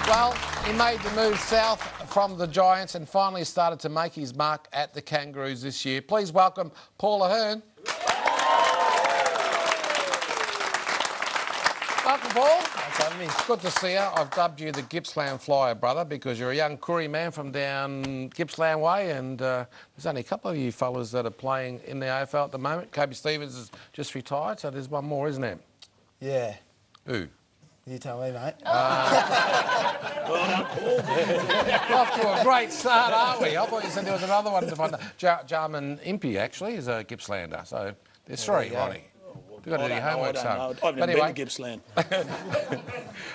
Well, he made the move south from the Giants and finally started to make his mark at the Kangaroos this year. Please welcome Paul Ahern. Welcome, Paul. Thanks for having me. Good to see you. I've dubbed you the Gippsland Flyer, brother, because you're a young Koori man from down Gippsland way, and there's only a couple of you fellas that are playing in the AFL at the moment. Kobe Stevens is just retired, so there's one more, isn't there? Yeah. Who? You tell me, mate. Off to a great start, aren't we? I thought you said there was another one to find. Jarman Impey, actually, is a Gippslander. So there's three, Ronnie. You've got to do your homework, son. I've never been to Gippsland.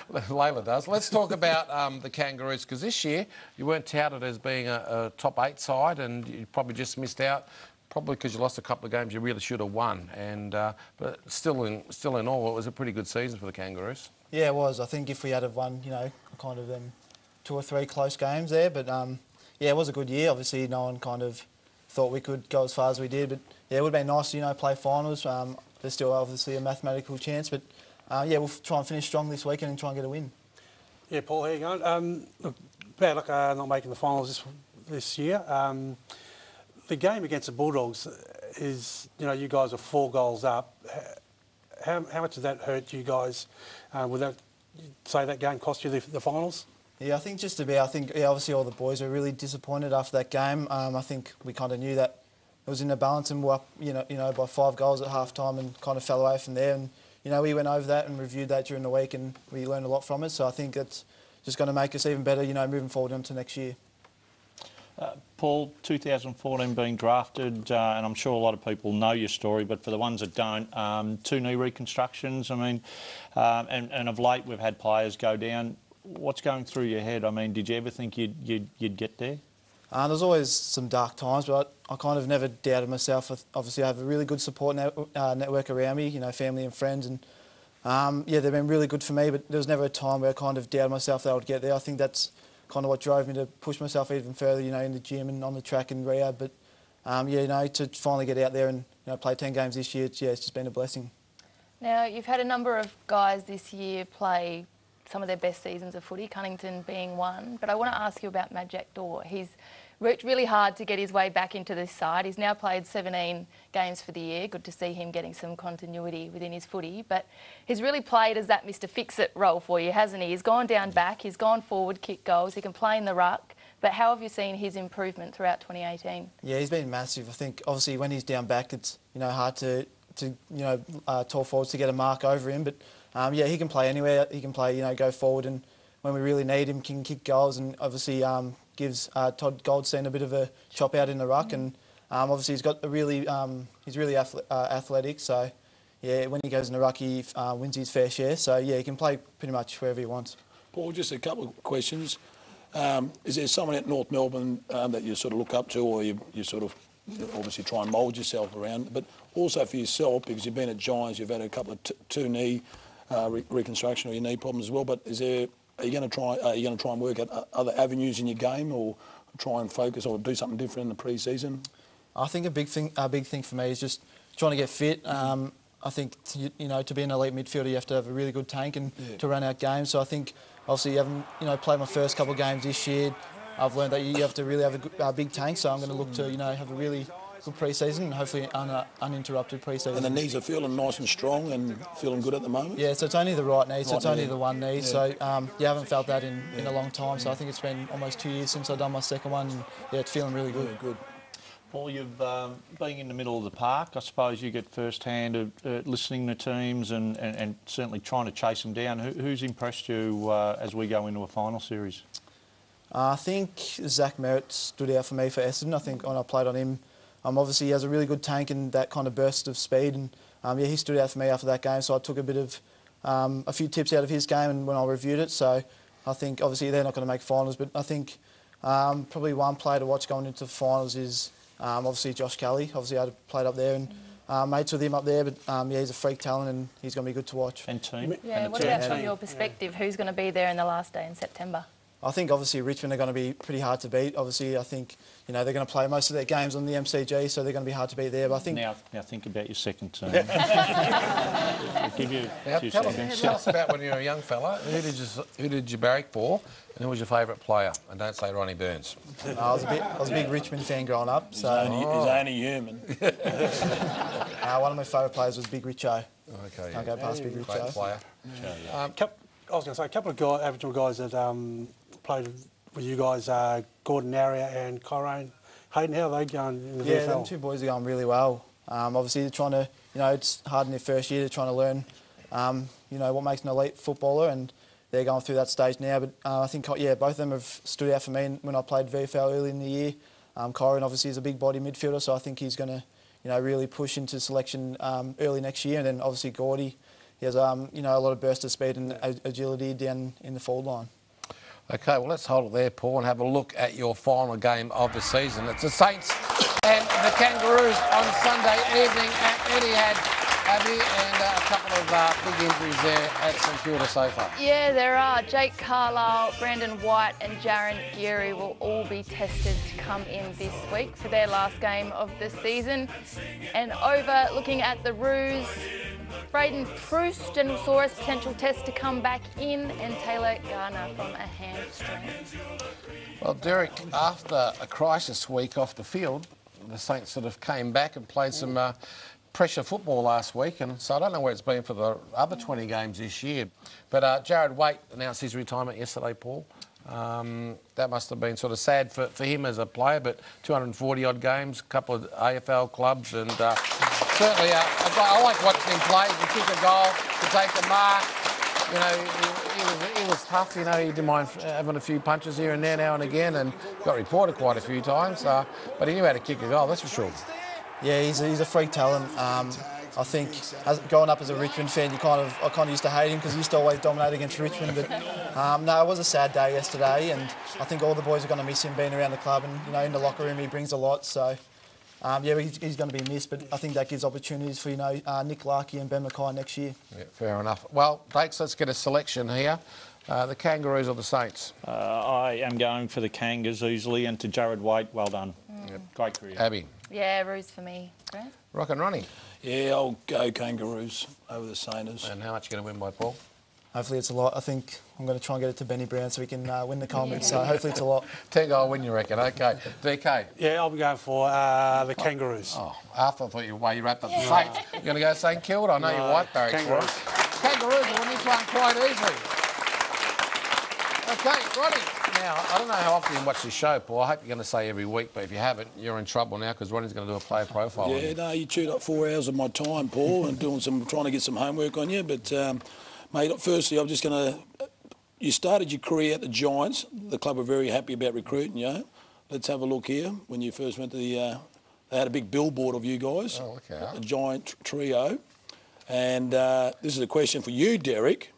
Layla does. Let's talk about the Kangaroos, because this year you weren't touted as being a top 8 side, and you probably just missed out. Probably because you lost a couple of games you really should have won, and but still in all, it was a pretty good season for the Kangaroos. Yeah, it was. I think if we had have won, kind of 2 or 3 close games there, but yeah, it was a good year. Obviously, no one kind of thought we could go as far as we did, but yeah, it would have been nice to play finals. There's still obviously a mathematical chance, but yeah, we'll try and finish strong this weekend and try and get a win. Yeah, Paul, how you going? Look, bad luck not making the finals this year. The game against the Bulldogs is, you guys are 4 goals up. How much does that hurt you guys? Would that say that game cost you the finals? Yeah, I think obviously all the boys were really disappointed after that game. I think we kind of knew that it was in a balance, and we're up, by 5 goals at half time, and kind of fell away from there. And we went over that and reviewed that during the week, and we learned a lot from it. So I think that's just going to make us even better, moving forward into next year. Paul, 2014 being drafted, and I'm sure a lot of people know your story, but for the ones that don't, 2 knee reconstructions, and of late we've had players go down. What's going through your head? Did you ever think you'd get there? There's always some dark times, but I kind of never doubted myself. Obviously, I have a really good support network around me, family and friends, and yeah, they've been really good for me, but there was never a time where I kind of doubted myself that I would get there. I think that's kind of what drove me to push myself even further, in the gym and on the track and rehab. But yeah, to finally get out there and play 10 games this year, it's just been a blessing. Now, you've had a number of guys this year play some of their best seasons of footy, Cunnington being one. But I want to ask you about Majak Daw. He's worked really hard to get his way back into this side. He's now played 17 games for the year. Good to see him getting some continuity within his footy. But he's really played as that Mr. Fix-It role for you, hasn't he? He's gone down back, he's gone forward, kicked goals, he can play in the ruck. But how have you seen his improvement throughout 2018? Yeah, he's been massive. I think, obviously, when he's down back, it's hard to tall forwards to get a mark over him. But yeah, he can play anywhere. He can play, go forward, and when we really need him, can kick goals, and obviously gives Todd Goldstein a bit of a chop out in the ruck, and obviously he's got he's really athletic. So yeah, when he goes in the ruck, he wins his fair share. So yeah, he can play pretty much wherever he wants. Paul, just a couple of questions. Is there someone at North Melbourne that you sort of look up to, or you sort of obviously try and mould yourself around? But also for yourself, because you've been at Giants, you've had a couple of 2 knee reconstruction or your knee problems as well. But are you going to try and work at other avenues in your game, or try and focus or do something different in the pre-season? I think a big thing for me is just trying to get fit. I think to be an elite midfielder, you have to have a really good tank and to run out games. So I think obviously you haven't played my first couple of games this year. I've learned that you have to really have a big tank. So I'm going to look to have a really good pre-season and hopefully uninterrupted pre-season. And the knees are feeling nice and strong and feeling good at the moment? Yeah, so it's only the right knee, so it's only the one knee. Yeah. So you haven't felt that in a long time. So I think it's been almost 2 years since I've done my second one, and yeah, it's feeling really good. Yeah, good. Paul, you've been in the middle of the park. I suppose you get first-hand listening to teams and certainly trying to chase them down. Who's impressed you as we go into a final series? I think Zach Merritt stood out for me for Essendon. I think when I played on him, obviously he has a really good tank and that kind of burst of speed, and yeah, he stood out for me after that game. So I took a few tips out of his game, and when I reviewed it, so I think obviously they're not going to make finals, but I think probably one player to watch going into the finals is obviously Josh Kelly. Obviously I played up there and mates with him up there, but yeah, he's a freak talent and he's going to be good to watch. And team. Yeah, what about from your perspective? Who's going to be there in the last day in September? I think obviously Richmond are going to be pretty hard to beat. Obviously, I think they're going to play most of their games on the MCG, so they're going to be hard to beat there. But I think now think about your second term. I'll give you a few seconds. Tell us about when you were a young fella. Who did you barrack for, and who was your favourite player? And don't say Ronnie Burns. I was a big Richmond fan growing up. He's So only human. one of my favourite players was Big Richo. Okay, Can't go past Big great Richo. player. I was going to say a couple of Aboriginal guys that played with you guys, Gordon Narria and Corrine Hayden. How are they going in the VFL? Yeah, them two boys are going really well. Obviously, they're trying to, it's hard in their first year. They're trying to learn, what makes an elite footballer, and they're going through that stage now. But I think, both of them have stood out for me when I played VFL early in the year. Corrine obviously is a big body midfielder, so I think he's going to, really push into selection early next year. And then obviously Gordy, he has, a lot of burst of speed and agility down in the forward line. Okay, well, let's hold it there, Paul, and have a look at your final game of the season. It's the Saints and the Kangaroos on Sunday evening at Etihad, Abby, and a couple of big injuries there at St Kilda so far. Yeah, there are. Jake Carlisle, Brandon White and Jaron Geary will all be tested to come in this week for their last game of the season. And over looking at the Roos, Braden Proust and Saurus potential test to come back in, and Taylor Garner from a hamstring. Well, Derek, after a crisis week off the field, the Saints sort of came back and played some pressure football last week, and so I don't know where it's been for the other 20 games this year. But Jared Waite announced his retirement yesterday, Paul. That must have been sort of sad for him as a player, but 240-odd games, a couple of AFL clubs, and certainly I like watching him play. He can kick a goal, he can take a mark. He was tough. He didn't mind having a few punches here and there now and again, and got reported quite a few times. But he knew how to kick a goal, that's for sure. Yeah, he's a freak talent. I think growing up as a Richmond fan, I kind of used to hate him because he used to always dominate against Richmond. But no, it was a sad day yesterday, and I think all the boys are going to miss him being around the club, and in the locker room he brings a lot. So he's going to be missed, but I think that gives opportunities for Nick Larkey and Ben Mackay next year. Yeah, fair enough. Well, Dakes, let's get a selection here. The Kangaroos or the Saints? I am going for the Kangas easily, and to Jared Waite, well done. Yep. Great career. Abby? Yeah, Roos for me. Grant? Rock and Ronnie? Yeah, I'll go Kangaroos over the Saints. And how much are you going to win by, Paul? Hopefully it's a lot. I think I'm going to try and get it to Benny Brown so we can win the Coleman. So hopefully it's a lot. 10-goal win, you reckon? Okay. DK? Yeah, I'll be going for the Kangaroos. Oh, after I thought you wrapped up the Saints. You're going to go St Kilda? I know you're white barracks for it. Kangaroos will win this one quite easily. Okay, Ronnie. Now, I don't know how often you watch this show, Paul. I hope you're going to say every week, but if you haven't, you're in trouble now because Ronnie's going to do a player profile. Yeah, no, you chewed up 4 hours of my time, Paul, and trying to get some homework on you. But, mate, firstly, I'm just going to... You started your career at the Giants. The club were very happy about recruiting you. Let's have a look here. When you first went to the... they had a big billboard of you guys. Oh, okay. The Giant trio. And this is a question for you, Derek.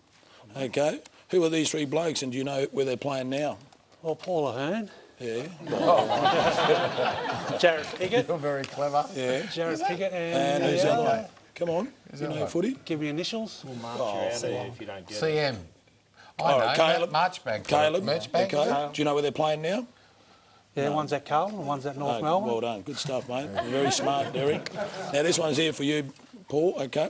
Okay. Who are these three blokes, and do you know where they're playing now? Well, Paul Ahern. Yeah. Jared Piggott. You're very clever. Yeah. Jared Piggott And who's the other one? Come on. You know footy? Give me initials. We'll march you out of there if you don't get it. CM. All right, I know. Caleb. Marchbank. Caleb. Marchbank. Okay. Do you know where they're playing now? Yeah, one's at Carlton, one's at North Melbourne. Well done. Good stuff, mate. You're very smart, Derek. Now, this one's here for you, Paul. Okay.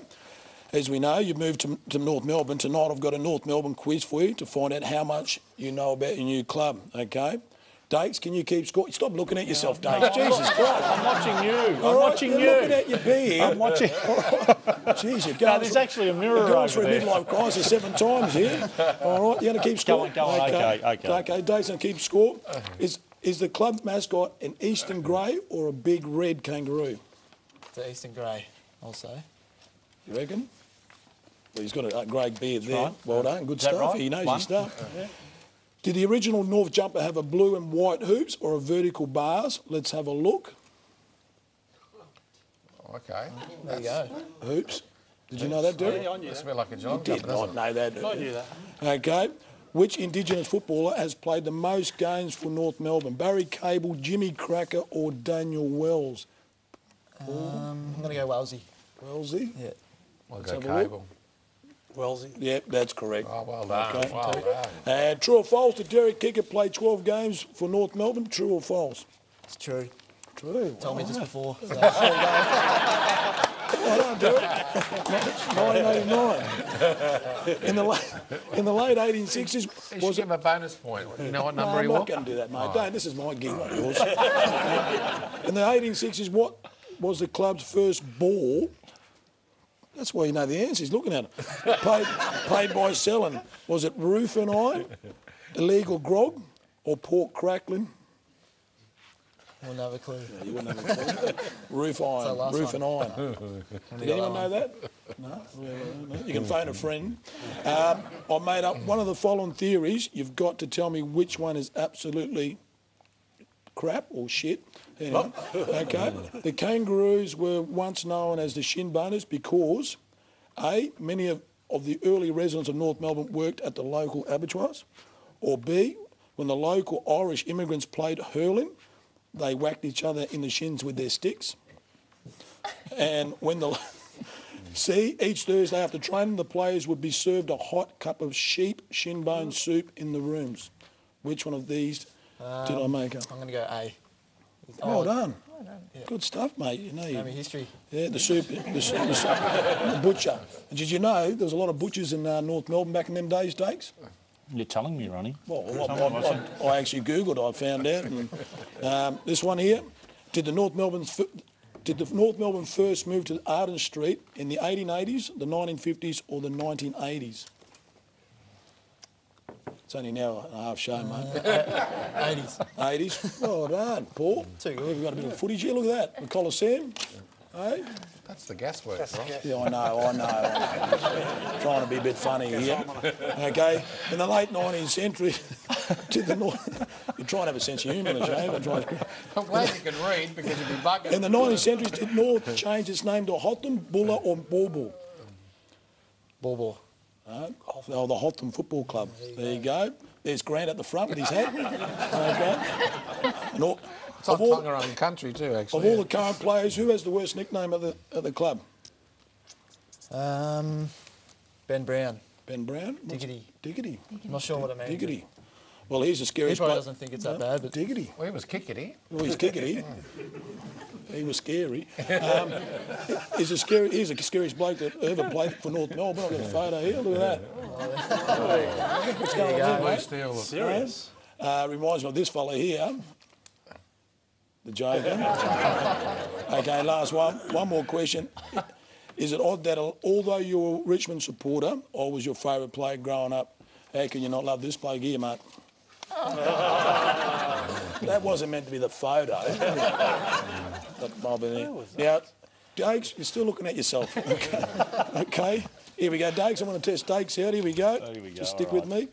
As we know, you've moved to North Melbourne. Tonight I've got a North Melbourne quiz for you to find out how much you know about your new club, okay? Dakes, can you keep score? Stop looking at yourself, Dakes. Jesus Christ. I'm watching you. I'm watching you. Looking at your beard. I'm watching. Jeez, you're going There's actually a mirror over going through a there. midlife crisis 7 times here. All right, you're going to keep score? Go on. Okay. Okay, Dakes going to keep score. Is the club mascot an Eastern Grey or a big red kangaroo? The Eastern Grey, I'll say. You reckon? Well, he's got a grey beard there. Right. Well done, good Is that stuff. right? He knows One. his stuff. Did the original North jumper have a blue and white hoops or a vertical bars? Let's have a look. Okay. There you go. Hoops. Did you know that, Derek? Yeah, I knew That's a that. bit like a Geelong Did jumper, doesn't not know that. I knew that. Okay. Which Indigenous footballer has played the most games for North Melbourne? Barry Cable, Jimmy Cracker or Daniel Wells? I'm going to go Wellesley. Wellesley? Yeah. I'll Let's go have a look. Cable. Wellesley. Yep, that's correct. Oh, well done. Okay. Well done. True or false, did Derek Kickett play 12 games for North Melbourne? True or false? It's true. True. Told me just before. So. Well done, Derek. 1989. In the late 1860s, You should give him a bonus point. You know what number he I'm was? not going to do that, mate. Don't. This is my gig, not yours. In the 1860s, what was the club's first ball? That's why you know the answer. He's looking at it. Paid by selling. Was it roof and iron, illegal grog, or pork crackling? Wouldn't have a clue. Yeah, you wouldn't have a clue. Roof iron. Roof and iron. Did anyone know that? No? You can phone a friend. I made up one of the following theories. You've got to tell me which one is absolutely crap or shit. Anyway, okay. The kangaroos were once known as the shin boners because, A, many of the early residents of North Melbourne worked at the local abattoirs, or B, when the local Irish immigrants played hurling, they whacked each other in the shins with their sticks. And when the... C, each Thursday after training, the players would be served a hot cup of sheep shin bone soup in the rooms. Which one of these did I make up? I'm going to go A. Well done. Yeah. Good stuff, mate. You know, Know me history. yeah, the soup, the butcher. And did you know there was a lot of butchers in North Melbourne back in them days, Dakes? You're telling me, Ronnie. Well, I actually Googled, I found out. And, this one here, did the North Melbourne first move to Ahern Street in the 1880s, the 1950s or the 1980s? It's only an hour and a half show, mate. 80s. 80s. Well done, Paul. Too good. We've got a bit of footage here. Look at that. The Coliseum. Hey? That's the gasworks, right? Yeah, I know. Trying to be a bit funny here. Okay. In the late 19th century, to the north. You're trying to have a sense of humour, Shane. I'm glad you can read because you'd be bugging. In the 19th century, did North change its name to Hotham, Buller or Bauble? Bauble. Oh, the Hotham Football Club. There you go. There's Grant at the front with his hat. Okay. And It's on Tongarong country too, actually. Of all the current players, who has the worst nickname at the club? Ben Brown. Ben Brown? Diggity. Diggity. I'm not sure what it means. Diggity. Well, he's the He scariest probably bloke. doesn't think it's that bad, but Diggity. Well, he was kickity. Well, he's kickity. He was scary. He's the scariest bloke that ever played for North Melbourne. I've got a photo here. Look at that. What's going on there, mate? Serious? Reminds me of this fella here. The Joker. Okay, last one. One more question. Is it odd that although you're a Richmond supporter, I was your favourite player growing up, how can you not love this bloke here, mate? That wasn't meant to be the photo. Now, Dakes, you're still looking at yourself. Okay. Here we go, Dakes. I want to test Dakes out. Here we go. Here we go. Just stick with me.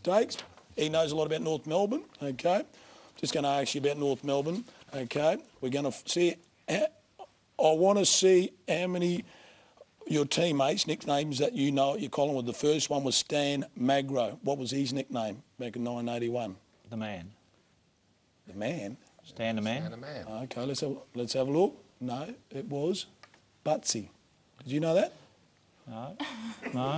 Dakes, he knows a lot about North Melbourne. Okay. Just going to ask you about North Melbourne. Okay. We're going to see. I want to see how many your teammates' nicknames that you know at your Collingwood. The first one was Stan Magro. What was his nickname back in 1981? The man. The man? Stan the man? And a man. Okay, let's have a look. No, it was Butsy. Did you know that? No.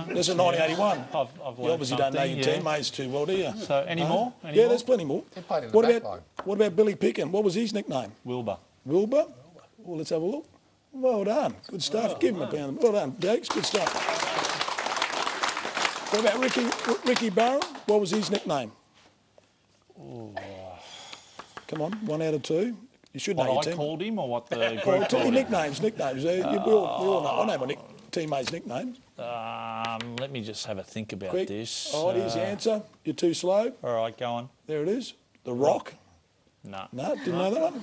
This is 1981. I've You obviously don't know your teammates too well, do you? So, any more? Any Yeah, more? there's plenty more. He played in the back line. What about Billy Picken? What was his nickname? Wilbur. Wilbur? Well, let's have a look. Well done. Good stuff. Give him a pound. Well done, Dakes. Good stuff. What about Ricky Barron? What was his nickname? Come on, 1 out of 2. You should know your What I team. called him or what the Well, group called him? nicknames. We all know. I know my teammates' nicknames. Let me just have a think about Quick. this. All right, here's the answer. You're too slow. All right, go on. There it is. The Rock. No. No, didn't know that one.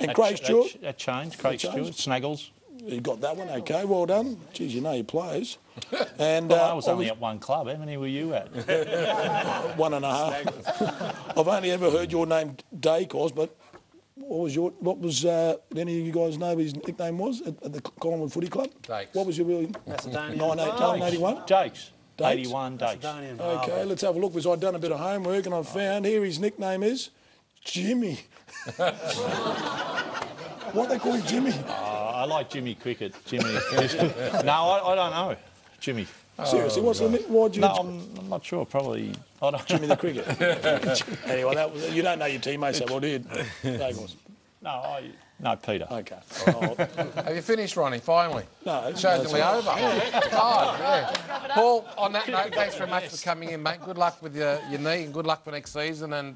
And That Craig ch- Stewart. That changed. Craig That Stewart. changed. Snaggles. You got that one. Okay, well done. Geez, you know your players. And Well, I was only at one club. How many were you at? 1.5. I've only ever heard your name Dacos, but what was any of you guys know what his nickname was at the Collingwood Footy Club? Dakes. What was your really Macedonian. 1981? Jakes. Dakes? 81 Dakes. Macedonian. Okay, let's have a look because I've done a bit of homework and I've found here his nickname is Jimmy. What they call him, Jimmy? I like Jimmy Cricket. Jimmy. No, I don't know. Jimmy. Seriously, why'd you... No, I'm not sure. Probably. I don't. Jimmy the cricket. Anyway, you don't know your teammates that well, do you? No, Peter. Okay. Have you finished, Ronnie, finally? No. Show's nearly over. God, yeah. Paul, on that note, thanks very much for coming in, mate. Good luck with your knee and good luck for next season and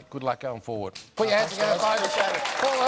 good luck going forward. Put your hands together, folks. Paul